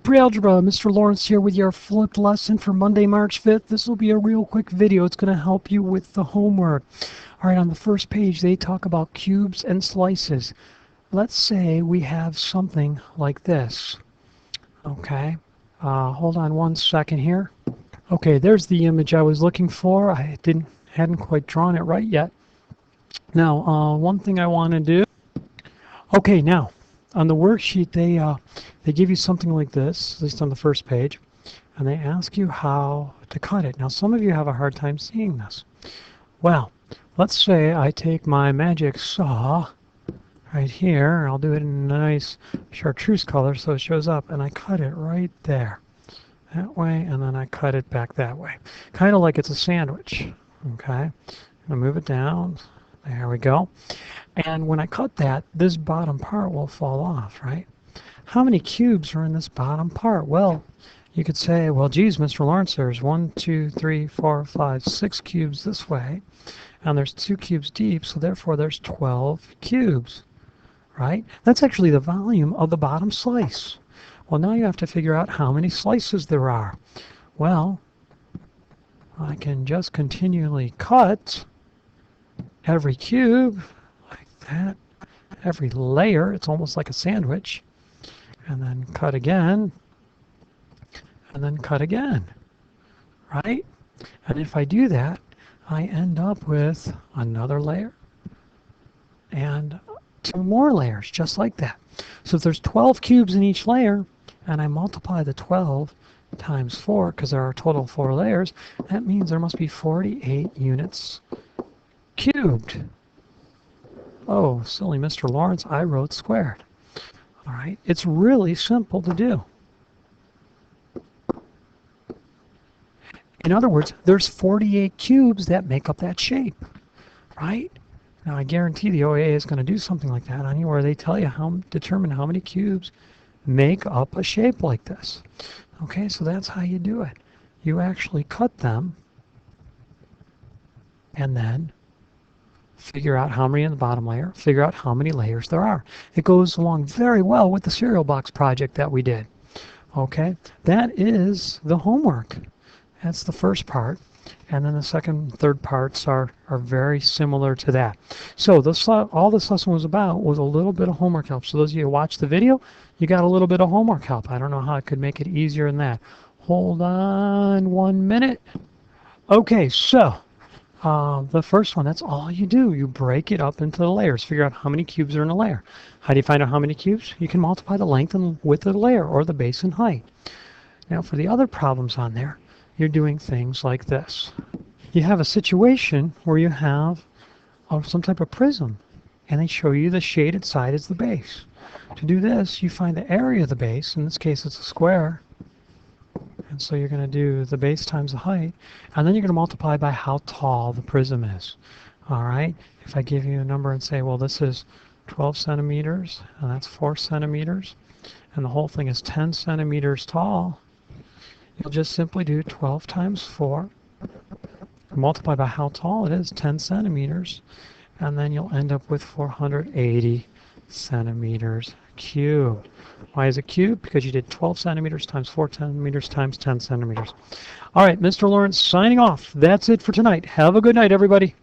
Pre-algebra, Mr. Lawrence here with your flipped lesson for Monday, March 5th. This will be a real quick video. It's going to help you with the homework. All right, on the first page, they talk about cubes and slices. Let's say we have something like this. Okay, hold on one second here. Okay, there's the image I was looking for. I hadn't quite drawn it right yet. Now, one thing I want to do. Okay, now on the worksheet, they give you something like this, at least on the first page, and they ask you how to cut it. Now, some of you have a hard time seeing this. Well, let's say I take my magic saw right here, I'll do it in a nice chartreuse color so it shows up, and I cut it right there. That way, and then I cut it back that way. Kind of like it's a sandwich, okay? I'll move it down. There we go. And when I cut that, this bottom part will fall off, right? How many cubes are in this bottom part? Well, you could say, well, geez, Mr. Lawrence, there's 1, 2, 3, 4, 5, 6 cubes this way, and there's 2 cubes deep, so therefore there's 12 cubes, right? That's actually the volume of the bottom slice. Well, now you have to figure out how many slices there are. Well, I can just continually cut every cube like that, every layer. It's almost like a sandwich. And then cut again, and then cut again, right? And if I do that, I end up with another layer and 2 more layers, just like that. So if there's 12 cubes in each layer, and I multiply the 12 times 4, because there are a total 4 layers, that means there must be 48 units cubed. Oh, silly Mr. Lawrence, I wrote squared. All right, it's really simple to do. In other words, there's 48 cubes that make up that shape, right? Now, I guarantee the OAA is going to do something like that on you, where they tell you determine how many cubes make up a shape like this. Okay, so that's how you do it. You actually cut them, and then figure out how many in the bottom layer, figure out how many layers there are. It goes along very well with the cereal box project that we did. Okay, that is the homework. That's the first part. And then the second and third parts are very similar to that. So all this lesson was about was a little bit of homework help. So those of you who watched the video, you got a little bit of homework help. I don't know how I could make it easier than that. Hold on 1 minute. Okay, so the first one, that's all you do. You break it up into the layers. Figure out how many cubes are in a layer. How do you find out how many cubes? You can multiply the length and width of the layer, or the base and height. Now, for the other problems on there, you're doing things like this. You have a situation where you have some type of prism, and they show you the shaded side as the base. To do this, you find the area of the base. In this case, it's a square. And so you're going to do the base times the height, and then you're going to multiply by how tall the prism is. All right? If I give you a number and say, well, this is 12 centimeters, and that's 4 centimeters, and the whole thing is 10 centimeters tall, you'll just simply do 12 times 4, multiply by how tall it is, 10 centimeters, and then you'll end up with 480 centimeters cubed. Why is it cubed? Because you did 12 centimeters times 4 centimeters times 10 centimeters. All right, Mr. Lawrence signing off. That's it for tonight. Have a good night, everybody.